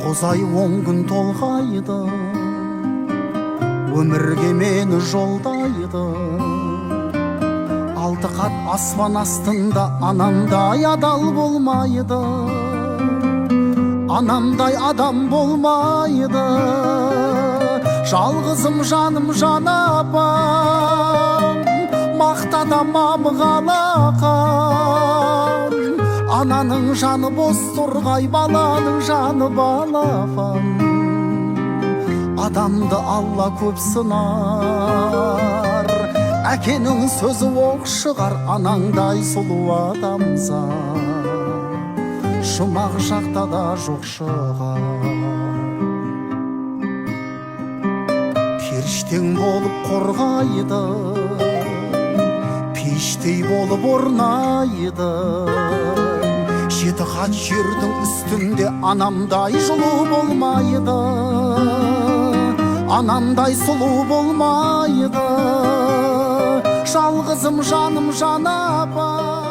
Тоғыз ай 10 күн толғайды, өмірге мені жолдайды. Алты қат аспан астында анамдай адал болмайды, анамдай адам болмайды. Жалғызым жаным жан апам, мақтадамам қалақам. Ананың жаны бос тұрғай, баланың жаны балапан. Адамды Алла көп сынар, әкенің сөзі оқ шығар. Анаңдай сұлу адамзат жұмақ жақта да жоқ шығар. Періштең болып қорғайды, пештей болып орнайды. Жеті қат жердің үстінде анамдай жылу болмайды, анамдай сұлу болмайды. Жалғызым жаным жан апам.